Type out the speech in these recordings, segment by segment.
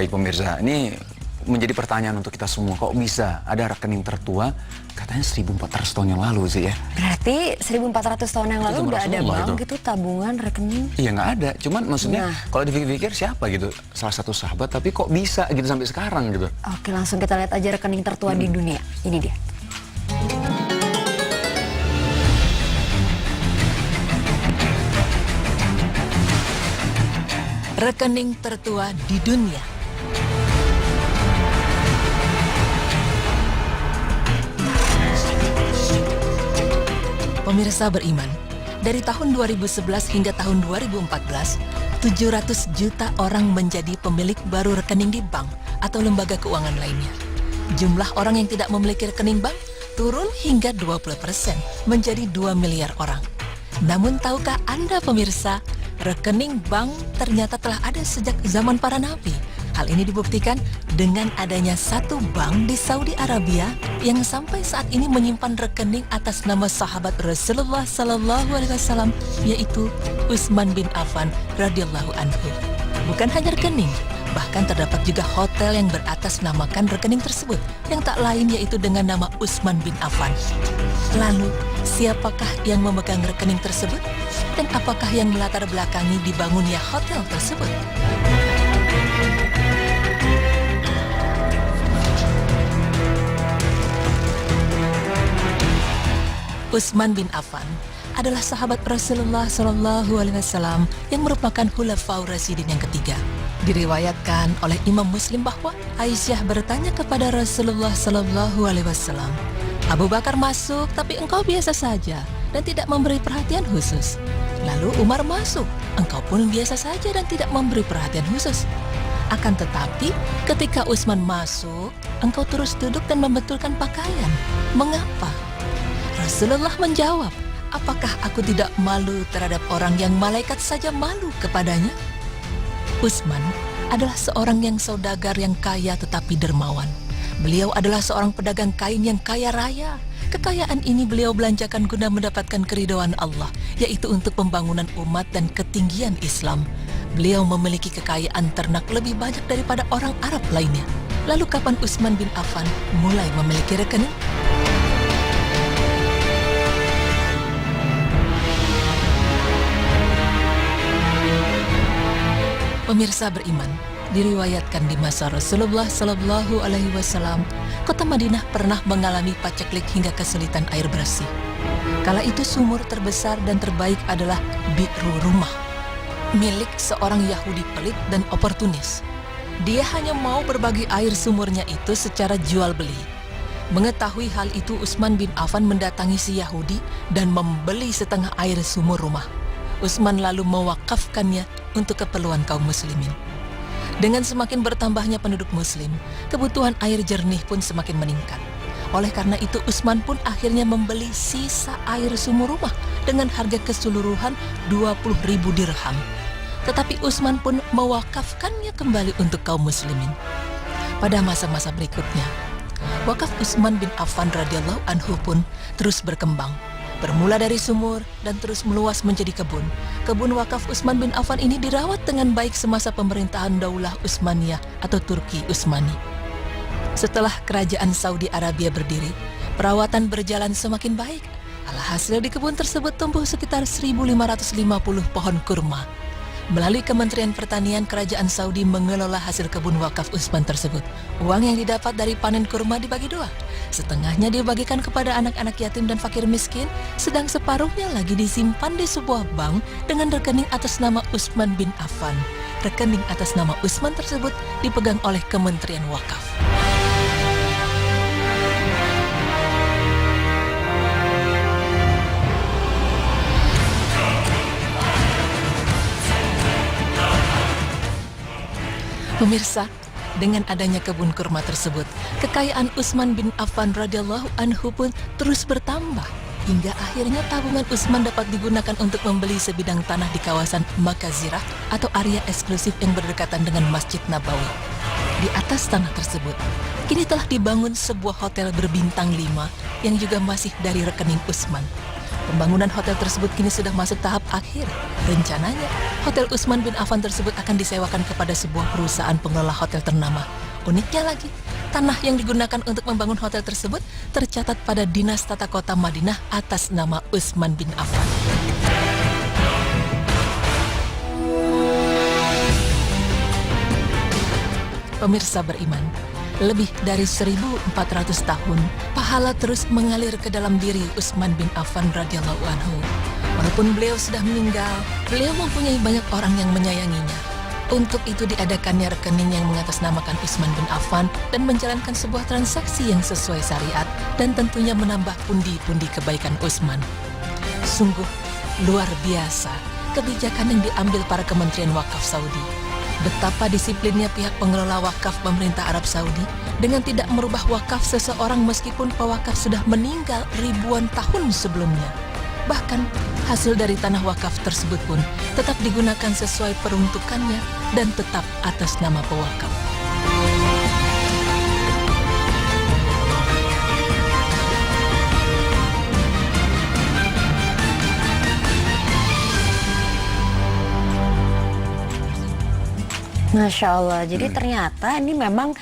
Baik pemirsa, ini menjadi pertanyaan untuk kita semua. Kok bisa ada rekening tertua katanya 1400 tahun yang lalu sih ya? Berarti 1400 tahun yang lalu udah ada bank gitu, tabungan, rekening? Iya nggak ada, cuman maksudnya kalau dipikir-pikir siapa gitu, salah satu sahabat tapi kok bisa gitu sampai sekarang gitu. Oke, langsung kita lihat aja rekening tertua di dunia. Ini dia. Rekening tertua di dunia. Pemirsa beriman, dari tahun 2011 hingga tahun 2014, 700 juta orang menjadi pemilik baru rekening di bank atau lembaga keuangan lainnya. Jumlah orang yang tidak memiliki rekening bank turun hingga 20% menjadi 2 miliar orang. Namun tahukah Anda pemirsa, rekening bank ternyata telah ada sejak zaman para nabi. Hal ini dibuktikan dengan adanya satu bank di Saudi Arabia yang sampai saat ini menyimpan rekening atas nama sahabat Rasulullah Sallallahu Alaihi Wasallam, yaitu Utsman bin Affan radhiyallahu anhu. Bukan hanya rekening, bahkan terdapat juga hotel yang beratasnamakan rekening tersebut, yang tak lain yaitu dengan nama Utsman bin Affan. Lalu, siapakah yang memegang rekening tersebut? Dan apakah yang melatar belakangi dibangunnya hotel tersebut? Utsman bin Affan adalah sahabat Rasulullah Shallallahu Alaihi Wasallam yang merupakan Khulafaur Rasyidin yang ketiga. Diriwayatkan oleh Imam Muslim bahwa Aisyah bertanya kepada Rasulullah Shallallahu Alaihi Wasallam, Abu Bakar masuk tapi engkau biasa saja dan tidak memberi perhatian khusus. Lalu Umar masuk, engkau pun biasa saja dan tidak memberi perhatian khusus. Akan tetapi ketika Utsman masuk, engkau terus duduk dan membetulkan pakaian. Mengapa? Rasulullah menjawab, apakah aku tidak malu terhadap orang yang malaikat saja malu kepadanya? Utsman adalah seorang yang saudagar yang kaya tetapi dermawan. Beliau adalah seorang pedagang kain yang kaya raya. Kekayaan ini beliau belanjakan guna mendapatkan keridhaan Allah, yaitu untuk pembangunan umat dan ketinggian Islam. Beliau memiliki kekayaan ternak lebih banyak daripada orang Arab lainnya. Lalu kapan Utsman bin Affan mulai memiliki rekening? Pemirsa beriman, diriwayatkan di masa Rasulullah Sallallahu Alaihi Wasallam, kota Madinah pernah mengalami paceklik hingga kesulitan air bersih. Kala itu sumur terbesar dan terbaik adalah Bi'ru Rumah, milik seorang Yahudi pelit dan oportunis. Dia hanya mau berbagi air sumurnya itu secara jual beli. Mengetahui hal itu, Utsman bin Affan mendatangi si Yahudi dan membeli setengah air sumur rumah. Utsman lalu mewakafkannya untuk keperluan kaum muslimin. Dengan semakin bertambahnya penduduk muslim, kebutuhan air jernih pun semakin meningkat. Oleh karena itu, Utsman pun akhirnya membeli sisa air sumur rumah dengan harga keseluruhan 20.000 dirham. Tetapi Utsman pun mewakafkannya kembali untuk kaum muslimin. Pada masa-masa berikutnya, wakaf Utsman bin Affan radhiyallahu anhu pun terus berkembang. Bermula dari sumur dan terus meluas menjadi kebun. Kebun wakaf Utsman bin Affan ini dirawat dengan baik semasa pemerintahan Daulah Utsmaniyah atau Turki Utsmani. Setelah kerajaan Saudi Arabia berdiri, perawatan berjalan semakin baik. Alhasil di kebun tersebut tumbuh sekitar 1.550 pohon kurma. Melalui Kementerian Pertanian, kerajaan Saudi mengelola hasil kebun wakaf Utsman tersebut. Uang yang didapat dari panen kurma dibagi dua. Setengahnya dibagikan kepada anak-anak yatim dan fakir miskin, sedang separuhnya lagi disimpan di sebuah bank dengan rekening atas nama Utsman bin Affan. Rekening atas nama Utsman tersebut dipegang oleh Kementerian Wakaf. Pemirsa, dengan adanya kebun kurma tersebut, kekayaan Utsman bin Affan radhiyallahu anhu pun terus bertambah, hingga akhirnya tabungan Utsman dapat digunakan untuk membeli sebidang tanah di kawasan Makazirah atau area eksklusif yang berdekatan dengan Masjid Nabawi. Di atas tanah tersebut, kini telah dibangun sebuah hotel berbintang 5 yang juga masih dari rekening Utsman. Pembangunan hotel tersebut kini sudah masuk tahap akhir. Rencananya, Hotel Utsman bin Affan tersebut akan disewakan kepada sebuah perusahaan pengelola hotel ternama. Uniknya lagi, tanah yang digunakan untuk membangun hotel tersebut tercatat pada Dinas Tata Kota Madinah atas nama Utsman bin Affan. Pemirsa beriman, lebih dari 1.400 tahun, pahala terus mengalir ke dalam diri Utsman bin Affan radhiyallahu anhu. Walaupun beliau sudah meninggal, beliau mempunyai banyak orang yang menyayanginya. Untuk itu diadakannya rekening yang mengatasnamakan Utsman bin Affan dan menjalankan sebuah transaksi yang sesuai syariat dan tentunya menambah pundi-pundi kebaikan Utsman. Sungguh luar biasa kebijakan yang diambil para Kementerian Wakaf Saudi. Betapa disiplinnya pihak pengelola wakaf pemerintah Arab Saudi dengan tidak merubah wakaf seseorang meskipun pewakaf sudah meninggal ribuan tahun sebelumnya. Bahkan hasil dari tanah wakaf tersebut pun tetap digunakan sesuai peruntukannya dan tetap atas nama pewakaf. Masya Allah, jadi ternyata ini memang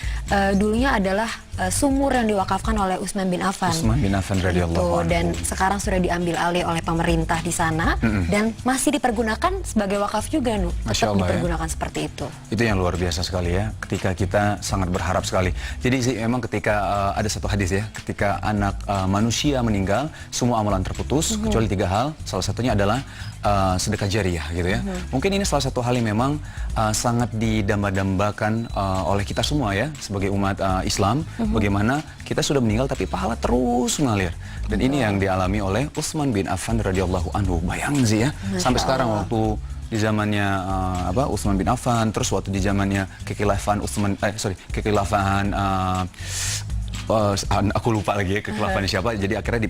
dulunya adalah sumur yang diwakafkan oleh Utsman bin Affan. Utsman bin Affan radhiyallahu anhu. Dan sekarang sudah diambil alih oleh pemerintah di sana dan masih dipergunakan sebagai wakaf juga, Nu. Tetap dipergunakan seperti itu. Itu yang luar biasa sekali ya, ketika kita sangat berharap sekali. Jadi sih memang ketika ada satu hadis ya, ketika anak manusia meninggal, semua amalan terputus kecuali 3 hal. Salah satunya adalah sedekah jariah gitu ya. Mungkin ini salah satu hal yang memang sangat didamba-dambakan oleh kita semua ya sebagai umat Islam. Bagaimana kita sudah meninggal tapi pahala terus mengalir. Dan ini yang dialami oleh Utsman bin Affan radhiyallahu anhu. Bayangin sih ya, sampai sekarang waktu di zamannya Utsman bin Affan, terus waktu di zamannya kekhilafan kekhilafan aku lupa lagi ya kekhilafan siapa, jadi akhirnya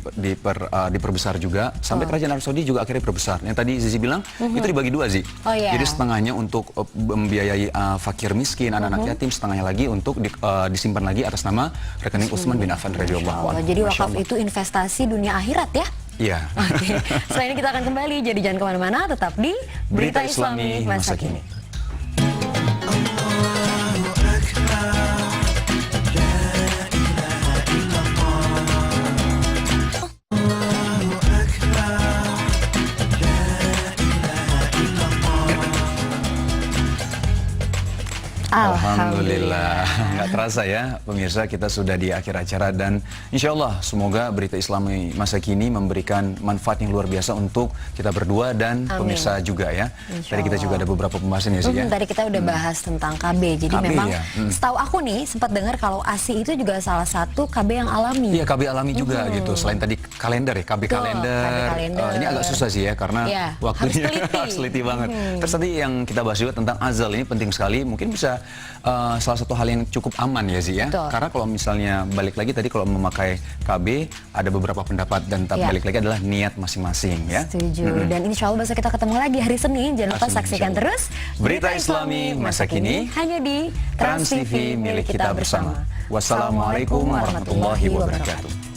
diperbesar juga sampai kerajaan Arab Saudi juga akhirnya diperbesar. Yang tadi Zizi bilang itu dibagi 2 sih. Jadi setengahnya untuk membiayai fakir miskin, anak-anak yatim, setengahnya lagi untuk disimpan lagi atas nama rekening Utsman bin Affan radhiyallahu anhu. Jadi wakaf itu investasi dunia akhirat ya? Iya. Oke. Setelah ini kita akan kembali, jadi jangan kemana-mana, tetap di Berita Islami Masa Kini. Alhamdulillah, nggak terasa ya pemirsa, kita sudah di akhir acara dan insya Allah semoga Berita Islami Masa Kini memberikan manfaat yang luar biasa untuk kita berdua dan pemirsa juga ya. Tadi kita juga ada beberapa pembahasan ya sih ya. Tadi kita udah bahas tentang KB, jadi KB, memang ya. Setahu aku nih sempat dengar kalau ASI itu juga salah satu KB yang alami. Iya, KB alami juga gitu. Selain tadi kalender ya, KB kalender. Ini agak susah sih ya karena waktunya harus teliti banget. Terus tadi yang kita bahas juga tentang azal, ini penting sekali. Mungkin bisa salah satu hal yang cukup aman ya Zia. Karena kalau misalnya balik lagi tadi kalau memakai KB ada beberapa pendapat dan balik lagi adalah niat masing-masing ya. Setuju. Dan insya Allah besok kita ketemu lagi hari Senin. Jangan lupa saksikan terus Berita Islami Masa Kini hanya di Trans TV milik kita bersama. Wassalamualaikum warahmatullahi wabarakatuh.